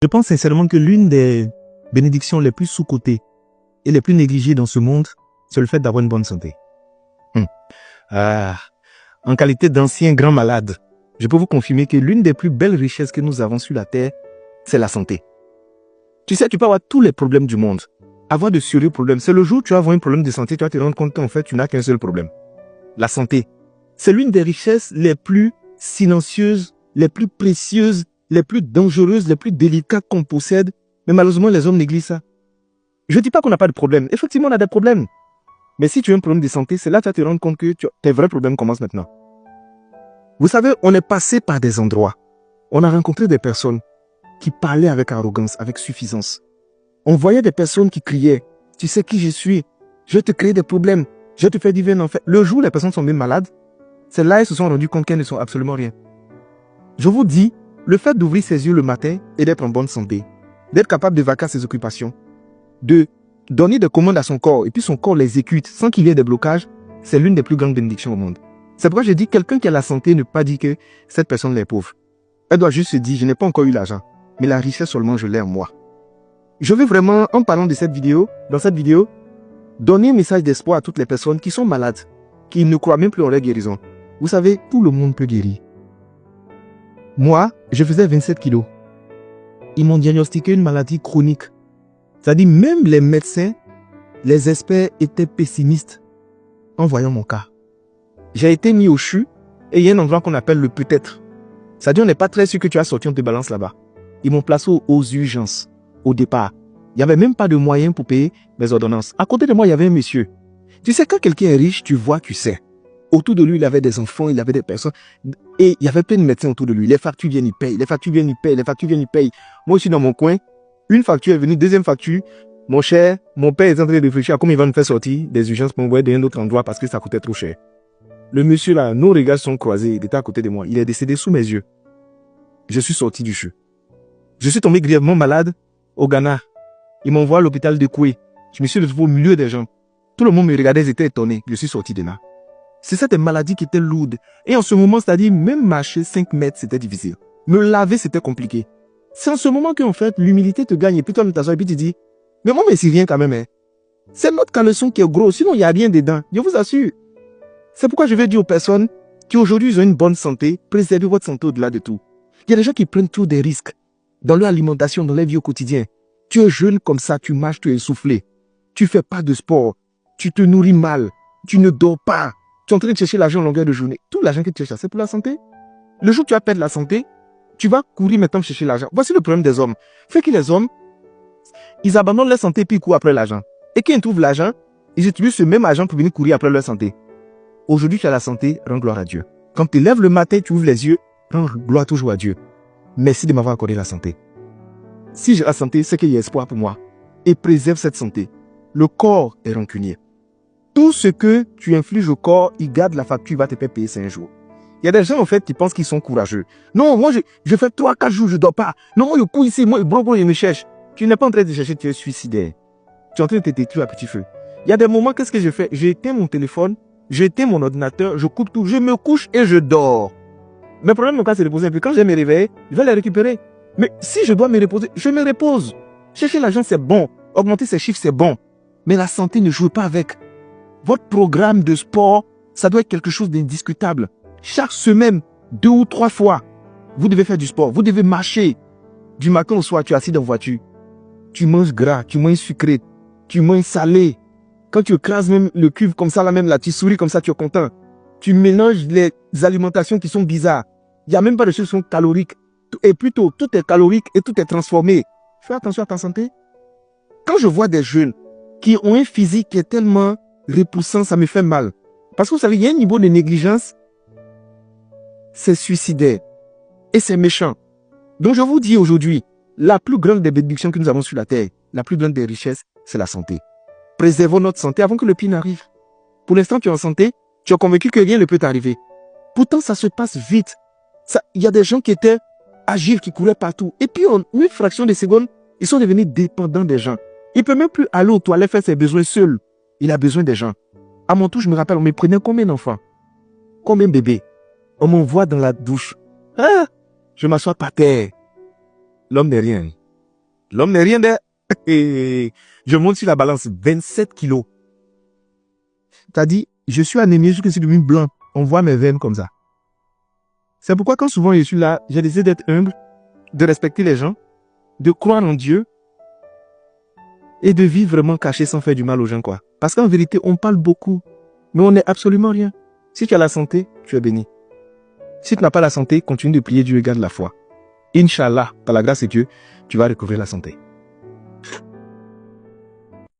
Je pense sincèrement que l'une des bénédictions les plus sous-cotées et les plus négligées dans ce monde, c'est le fait d'avoir une bonne santé. En qualité d'ancien grand malade, je peux vous confirmer que l'une des plus belles richesses que nous avons sur la terre, c'est la santé. Tu sais, tu peux avoir tous les problèmes du monde, avoir de sérieux problèmes. C'est le jour où tu vas avoir un problème de santé, tu vas te rendre compte qu'en fait, tu n'as qu'un seul problème. La santé. C'est l'une des richesses les plus silencieuses, les plus précieuses, les plus dangereuses, les plus délicates qu'on possède. Mais malheureusement, les hommes négligent ça. Je ne dis pas qu'on n'a pas de problème. Effectivement, on a des problèmes. Mais si tu as un problème de santé, c'est là que tu vas te rendre compte que tes vrais problèmes commencent maintenant. Vous savez, on est passé par des endroits. On a rencontré des personnes qui parlaient avec arrogance, avec suffisance. On voyait des personnes qui criaient, « Tu sais qui je suis? Je vais te créer des problèmes. Je vais te faire vivre un enfer. » Le jour où les personnes sont bien malades, c'est là qu'ils se sont rendus compte qu'elles ne sont absolument rien. Je vous dis, le fait d'ouvrir ses yeux le matin et d'être en bonne santé, d'être capable de vaquer à ses occupations, de donner des commandes à son corps et puis son corps l'exécute sans qu'il y ait des blocages, c'est l'une des plus grandes bénédictions au monde. C'est pourquoi je dis quelqu'un qui a la santé ne peut pas dire que cette personne est pauvre. Elle doit juste se dire, je n'ai pas encore eu l'argent, mais la richesse seulement je l'ai en moi. Je veux vraiment, en parlant de cette vidéo, dans cette vidéo, donner un message d'espoir à toutes les personnes qui sont malades, qui ne croient même plus en leur guérison. Vous savez, tout le monde peut guérir. Moi, je faisais 27 kilos. Ils m'ont diagnostiqué une maladie chronique. C'est-à-dire, même les médecins, les experts étaient pessimistes en voyant mon cas. J'ai été mis au CHU et il y a un endroit qu'on appelle le peut-être. C'est-à-dire, on n'est pas très sûr que tu as sorti, on te balance là-bas. Ils m'ont placé aux urgences, au départ. Il n'y avait même pas de moyens pour payer mes ordonnances. À côté de moi, il y avait un monsieur. Tu sais, quand quelqu'un est riche, tu vois, tu sais. Autour de lui, il avait des enfants, il avait des personnes. Et il y avait plein de médecins autour de lui. Les factures viennent, ils payent. Les factures viennent, ils payent. Les factures viennent, ils payent. Moi, je suis dans mon coin. Une facture est venue, deuxième facture. Mon cher, mon père est en train de réfléchir à comment il va nous faire sortir des urgences pour m'envoyer dans un autre endroit parce que ça coûtait trop cher. Le monsieur là, nos regards sont croisés. Il était à côté de moi. Il est décédé sous mes yeux. Je suis sorti du CHU. Je suis tombé grièvement malade au Ghana. Ils m'envoient à l'hôpital de Koué. Je me suis retrouvé au milieu des gens. Tout le monde me regardait, ils étaient étonnés. Je suis sorti de là. C'est ça des maladies qui étaient lourdes. Et en ce moment, c'est-à-dire, même marcher 5 mètres, c'était difficile. Me laver, c'était compliqué. C'est en ce moment qu'en fait, l'humilité te gagne. Et puis toi, tu t'assois et puis tu dis, mais moi, mais c'est rien quand même. Hein. C'est notre caleçon qui est gros. Sinon, il n'y a rien dedans. Je vous assure. C'est pourquoi je vais dire aux personnes qui aujourd'hui ont une bonne santé, préservez votre santé au-delà de tout. Il y a des gens qui prennent toujours des risques dans leur alimentation, dans leur vie au quotidien. Tu es jeune comme ça, tu marches, tu es essoufflé. Tu fais pas de sport. Tu te nourris mal. Tu ne dors pas. Tu es en train de chercher l'argent en longueur de journée. Tout l'argent que tu cherches, c'est pour la santé. Le jour où tu vas perdre la santé, tu vas courir maintenant chercher l'argent. Voici le problème des hommes. Fait que les hommes, ils abandonnent leur santé puis ils courent après l'argent. Et quand ils trouvent l'argent, ils utilisent ce même argent pour venir courir après leur santé. Aujourd'hui, tu as la santé, rends gloire à Dieu. Quand tu te lèves le matin, tu ouvres les yeux, rends gloire toujours à Dieu. Merci de m'avoir accordé la santé. Si j'ai la santé, c'est qu'il y a espoir pour moi. Et préserve cette santé. Le corps est rancunier. Tout ce que tu infliges au corps, il garde la facture, il va te faire payer 5 jours. Il y a des gens, en fait, qui pensent qu'ils sont courageux. Non, moi, je fais 3-4 jours, je dors pas. Non, je cours ici, moi, bon, il me cherche. Tu n'es pas en train de chercher, tu es suicidaire. Tu es en train de te détruire à petit feu. Il y a des moments, qu'est-ce que je fais? J'éteins mon téléphone, j'éteins mon ordinateur, je coupe tout, je me couche et je dors. Mes problèmes, mon cas, c'est de reposer un peu. Quand je vais me réveiller, je vais les récupérer. Mais si je dois me reposer, je me repose. Chercher l'argent, c'est bon. Augmenter ses chiffres, c'est bon. Mais la santé, ne jouez pas avec. Votre programme de sport, ça doit être quelque chose d'indiscutable. Chaque semaine, 2 ou 3 fois, vous devez faire du sport. Vous devez marcher. Du matin au soir, tu es assis dans la voiture. Tu manges gras, tu manges sucré, tu manges salé. Quand tu écrases même le cuve comme ça, là même là, tu souris comme ça, tu es content. Tu mélanges les alimentations qui sont bizarres. Il n'y a même pas de choses qui sont caloriques. Et plutôt, tout est calorique et tout est transformé. Fais attention à ta santé. Quand je vois des jeunes qui ont un physique qui est tellement repoussant, ça me fait mal. Parce que vous savez, il y a un niveau de négligence, c'est suicidaire. Et c'est méchant. Donc je vous dis aujourd'hui, la plus grande des bénédictions que nous avons sur la terre, la plus grande des richesses, c'est la santé. Préservons notre santé avant que le pire n'arrive. Pour l'instant, tu es en santé, tu es convaincu que rien ne peut t'arriver. Pourtant, ça se passe vite. Il y a des gens qui étaient agiles, qui couraient partout. Et puis, en une fraction de seconde, ils sont devenus dépendants des gens. Il ne peut même plus aller aux toilettes faire ses besoins seul. Il a besoin des gens. À mon tour, je me rappelle, on me prenait combien d'enfants? Combien de bébés? On m'envoie dans la douche. Ah, je m'assois par terre. L'homme n'est rien. L'homme n'est rien d'air. Je monte sur la balance 27 kilos. T'as dit, je suis anémié, je suis devenu blanc. On voit mes veines comme ça. C'est pourquoi quand souvent je suis là, j'ai décidé d'être humble, de respecter les gens, de croire en Dieu et de vivre vraiment caché sans faire du mal aux gens, quoi. Parce qu'en vérité, on parle beaucoup, mais on n'est absolument rien. Si tu as la santé, tu es béni. Si tu n'as pas la santé, continue de prier Dieu et garde la foi. Inch'Allah, par la grâce de Dieu, tu vas recouvrir la santé.